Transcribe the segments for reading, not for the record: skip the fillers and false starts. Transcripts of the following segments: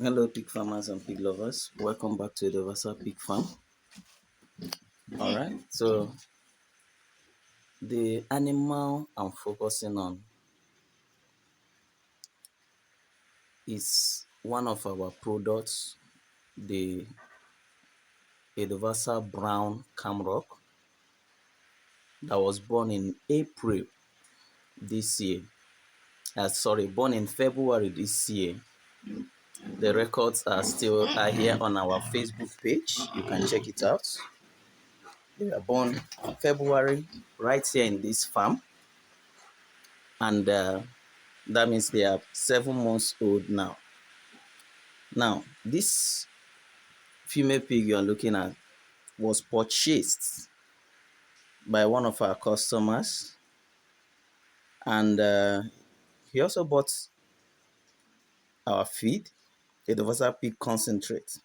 Hello, pig farmers and pig lovers. Welcome back to Edovasal Pig Farm. All right, so the animal I'm focusing on is one of our products, the Edovasal Brown Camrock, that was born in April this year. Born in February this year. The records are here on our Facebook page. You can check it out. They were born February right here in this farm, and that means they are 7 months old now. Now, this female pig you are looking at was purchased by one of our customers, and he also bought our feed, Edovasal Pig Concentrate.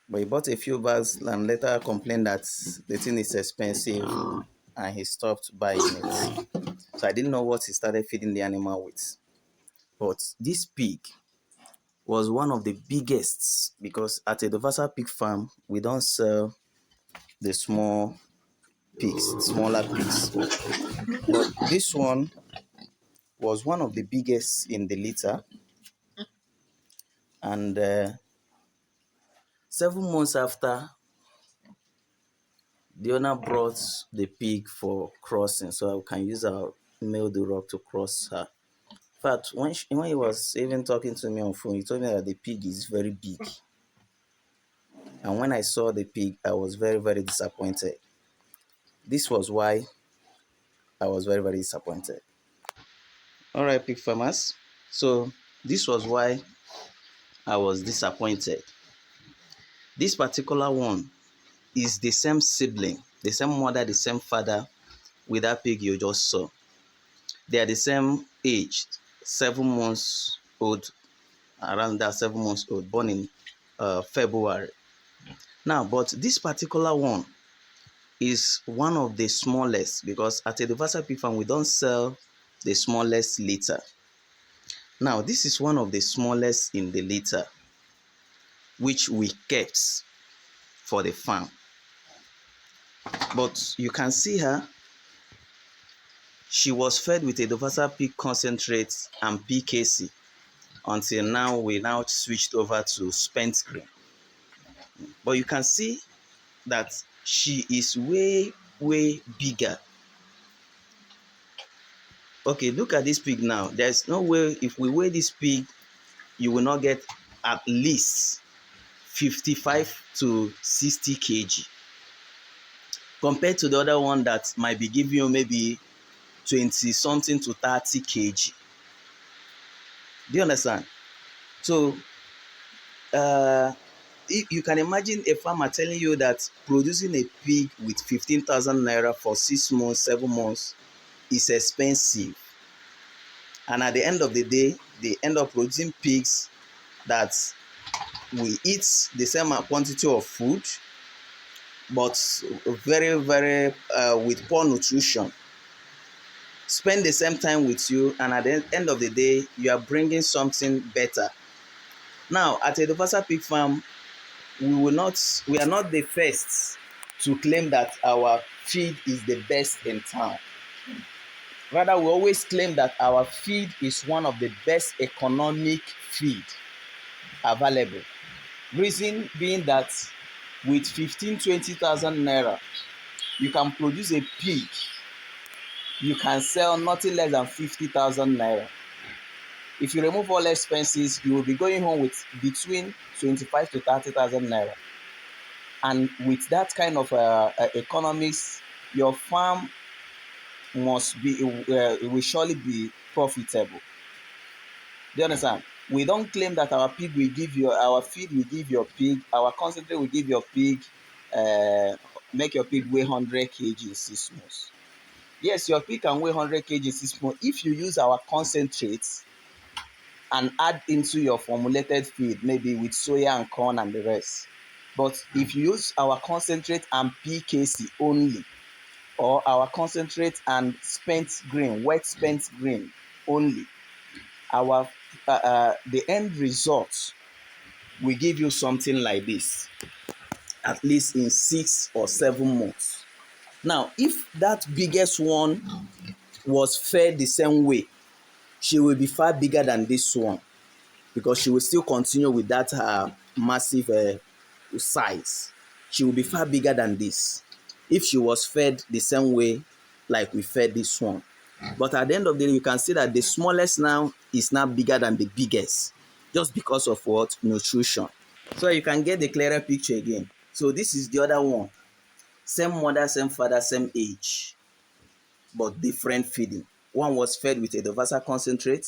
But he bought a few bags and later complained that the thing is expensive and he stopped buying it. So I didn't know what he started feeding the animal with. But this pig was one of the biggest, because at Edovasal Pig Farm, we don't sell the smaller pigs. But this one was one of the biggest in the litter. And 7 months after, the owner brought the pig for crossing, so I can use our male rock to cross her. In fact, when he was even talking to me on phone, he told me that the pig is very big. And when I saw the pig, I was very, very disappointed. This was why I was very, very disappointed. All right, pig farmers. So this was why I was disappointed. This particular one is the same sibling, the same mother, the same father with that pig you just saw. They are the same age, 7 months old, around that 7 months old, born in February. Now, but this particular one is one of the smallest, because at Edovasal Pig Farm, we don't sell the smallest litter. Now, this is one of the smallest in the litter, which we kept for the farm. But you can see her. She was fed with Edovasal Pig Concentrate and PKC until now. We now switched over to spent grain. But you can see that she is way, way bigger. Okay, look at this pig now. There's no way, if we weigh this pig, you will not get at least 55 to 60 kg. Compared to the other one that might be giving you maybe 20 something to 30 kg. Do you understand? So, if you can imagine a farmer telling you that producing a pig with 15,000 naira for 6 months, 7 months is expensive. And at the end of the day, they end up producing pigs that will eat the same quantity of food, but very, very with poor nutrition. Spend the same time with you, and at the end of the day, you are bringing something better. Now, at Edovasal Pig Farm, we are not the first to claim that our feed is the best in town. Rather, we always claim that our feed is one of the best economic feed available. Reason being that with 15,000-20,000 naira, you can produce a pig. You can sell nothing less than 50,000 naira. If you remove all expenses, you will be going home with between 25 to 30,000 naira. And with that kind of economics, your farm must be, it will surely be profitable. Do you understand? We don't claim that our pig will give you, our feed will give your pig, our concentrate will give your pig, make your pig weigh 100 kg in 6 months. Yes, your pig can weigh 100 kg in 6 months if you use our concentrates and add into your formulated feed, maybe with soya and corn and the rest. But if you use our concentrate and PKC only, or our concentrate and spent grain, wet spent grain only, our the end result will give you something like this, at least in 6 or 7 months. Now, if that biggest one was fed the same way, she will be far bigger than this one, because she will still continue with that massive size. She will be far bigger than this if she was fed the same way like we fed this one. But at the end of the day, you can see that the smallest now is now bigger than the biggest, just because of what? Nutrition. So you can get the clearer picture again. So this is the other one. Same mother, same father, same age, but different feeding. One was fed with Edovasal Concentrate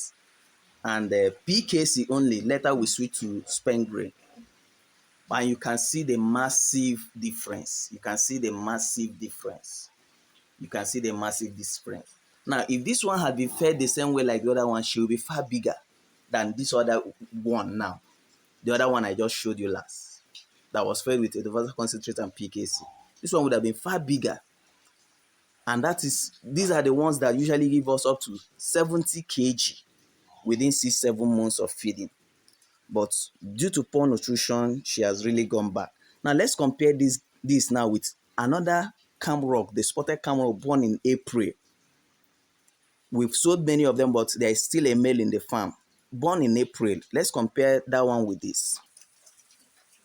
and PKC only. Later we switch to spent grain. And you can see the massive difference. You can see the massive difference. You can see the massive difference. Now, if this one had been fed the same way like the other one, she will be far bigger than this other one now. The other one I just showed you last, that was fed with Edovasal Concentrate and PKC. This one would have been far bigger. And these are the ones that usually give us up to 70 kg within 6-7 months of feeding. But due to poor nutrition, she has really gone back. Now let's compare this now with another camrock, the spotted camrock, born in April. We've sold many of them, but there is still a male in the farm. Born in April. Let's compare that one with this.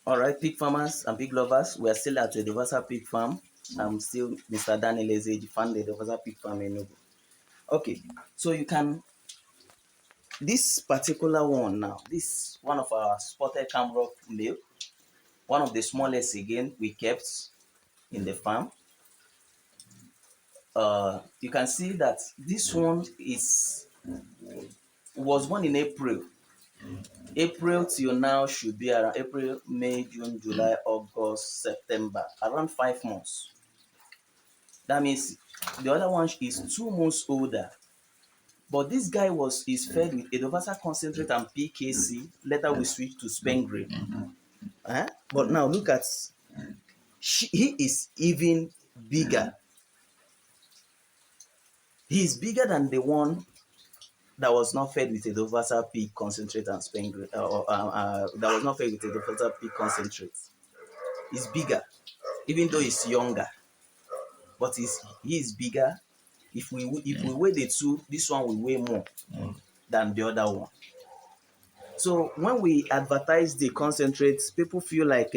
All right, pig farmers and pig lovers, we are still at the Edovasal Pig Farm. I'm still Mr. Daniel Ezeji, found the Edovasal Pig Farm in Enugu. Okay, so you can, this particular one now, this one of our spotted camrock male, one of the smallest again we kept in the farm. You can see that this one was born in April. April till now should be around April, May, June, July, August, September, around 5 months. That means the other one is 2 months older. But this guy is fed with Edovasal Concentrate and PKC. Later we switch to spent grain. But now look at, he is even bigger. He is bigger than the one that was not fed with Edovasal pig concentrate and spent grain, that was not fed with Edovasal pig concentrate. He's bigger, even though he's younger. But he is bigger. If we weigh the two, this one will weigh more than the other one. So when we advertise the concentrates, people feel like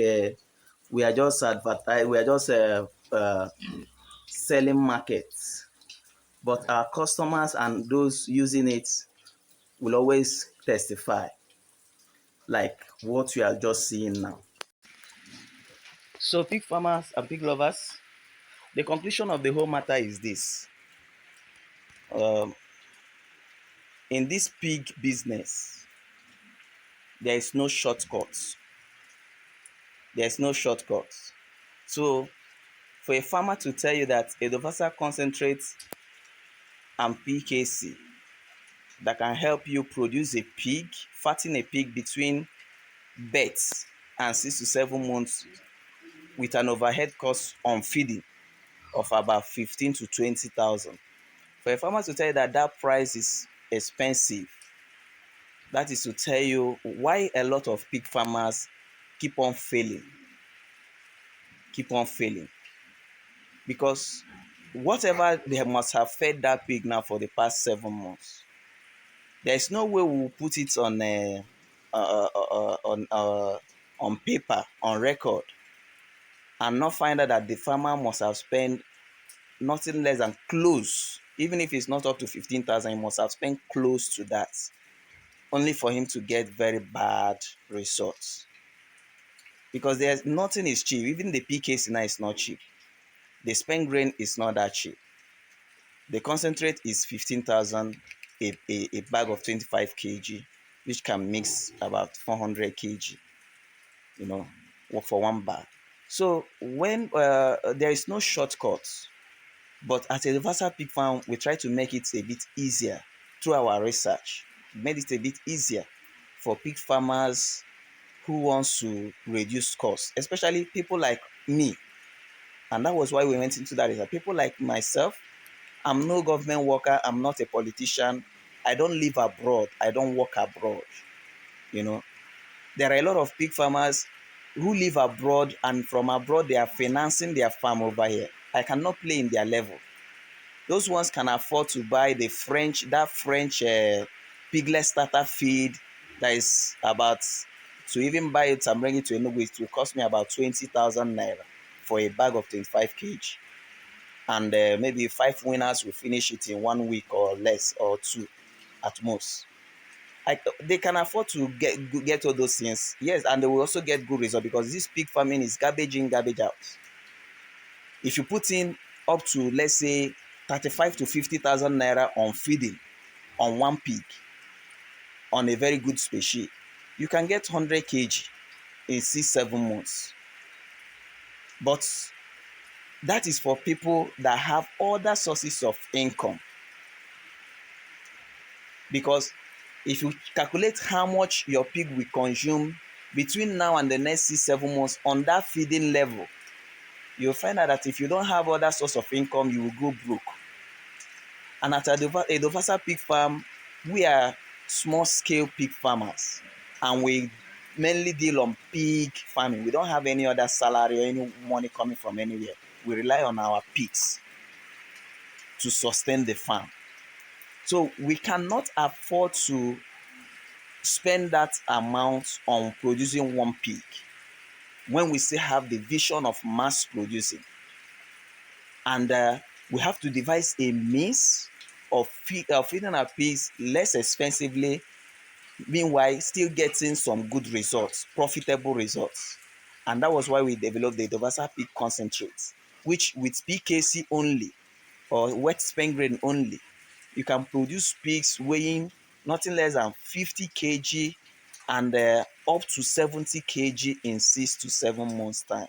we are just selling markets. But our customers and those using it will always testify, like what we are just seeing now. So pig farmers and pig lovers, the conclusion of the whole matter is this. In this pig business, there is no shortcuts. There is no shortcuts. So for a farmer to tell you that Edovasal Concentrate and PKC that can help you produce a pig, fatten a pig between birth and 6 to 7 months with an overhead cost on feeding of about 15 to 20,000. For a farmer to tell you that that price is expensive, that is to tell you why a lot of pig farmers keep on failing. Because whatever they must have fed that pig now for the past 7 months, there's no way we'll put it on paper, on record, and not find out that the farmer must have spent nothing less than close, even if it's not up to 15,000, he must have spent close to that, only for him to get very bad results. Because there's nothing is cheap. Even the PKC now is not cheap. The spent grain is not that cheap. The concentrate is 15,000, a bag of 25 kg, which can mix about 400 kg, for one bag. So when there is no shortcuts, but at a Edovasal Pig Farm, we try to make it a bit easier through our research. Made it a bit easier for pig farmers who wants to reduce costs, especially people like me. And that was why we went into that research. People like myself, I'm no government worker, I'm not a politician. I don't live abroad, I don't work abroad. You know, there are a lot of pig farmers who live abroad, and from abroad they are financing their farm over here. I cannot play in their level. Those ones can afford to buy that French piglet starter feed that is about, to even buy it and bring it to Enugu, it will cost me about 20,000 naira for a bag of 25 kg. And maybe 5 winners will finish it in 1 week or less, or 2 at most. They can afford to get all those things. Yes, and they will also get good results, because this pig farming is garbage in, garbage out. If you put in up to, let's say, 35 to 50,000 naira on feeding on one pig on a very good species, you can get 100 kg in 6 7 months. But that is for people that have other sources of income. Because if you calculate how much your pig will consume between now and the next 6 7 months on that feeding level, you'll find out that if you don't have other source of income, you will go broke. And at Edovasal Pig Farm, we are small scale pig farmers, and we mainly deal on pig farming. We don't have any other salary or any money coming from anywhere. We rely on our pigs to sustain the farm. So we cannot afford to spend that amount on producing one pig when we still have the vision of mass producing. And we have to devise a means of feeding our pigs less expensively, meanwhile still getting some good results, profitable results. And that was why we developed the Edovasal Pig Concentrate, which with PKC only, or wet sperm grain only, you can produce pigs weighing nothing less than 50 kg and up to 70 kg in 6 to 7 months time.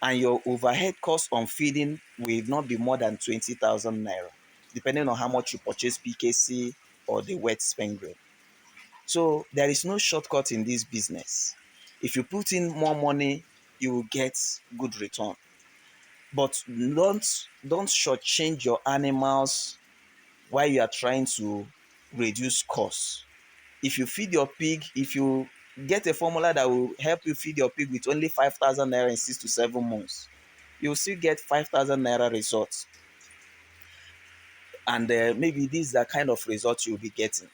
And your overhead cost on feeding will not be more than 20,000 naira, depending on how much you purchase PKC or the wet sperm grain. So there is no shortcut in this business. If you put in more money, you will get good return. But don't shortchange your animals while you are trying to reduce costs. If you feed your pig, if you get a formula that will help you feed your pig with only 5,000 naira in 6 to 7 months, you will still get 5,000 naira results. And maybe this is the kind of results you'll be getting.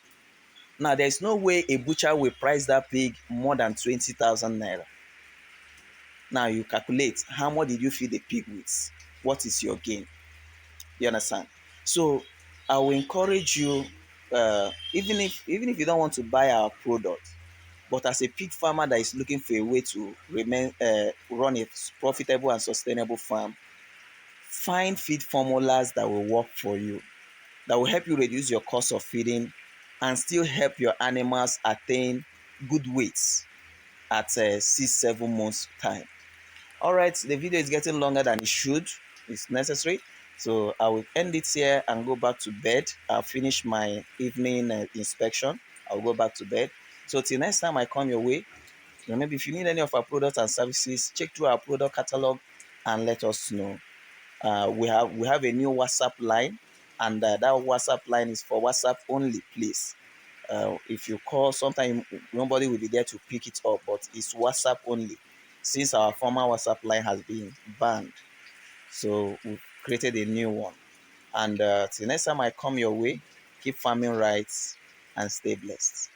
Now, there's no way a butcher will price that pig more than 20,000 naira. Now, you calculate how much did you feed the pig with? What is your gain? You understand? So, I will encourage you, even if you don't want to buy our product, but as a pig farmer that is looking for a way to run a profitable and sustainable farm, find feed formulas that will work for you, that will help you reduce your cost of feeding and still help your animals attain good weights at 6 7 months time. All right, the video is getting longer than it should. It's necessary. So I will end it here and go back to bed. I'll finish my evening inspection. I'll go back to bed. So till next time I come your way, maybe if you need any of our products and services, check through our product catalog and let us know. We have a new WhatsApp line, and that WhatsApp line is for WhatsApp only, please. If you call, sometimes nobody will be there to pick it up, but it's WhatsApp only, since our former WhatsApp line has been banned. So we've created a new one. And till next time I come your way, keep farming right and stay blessed.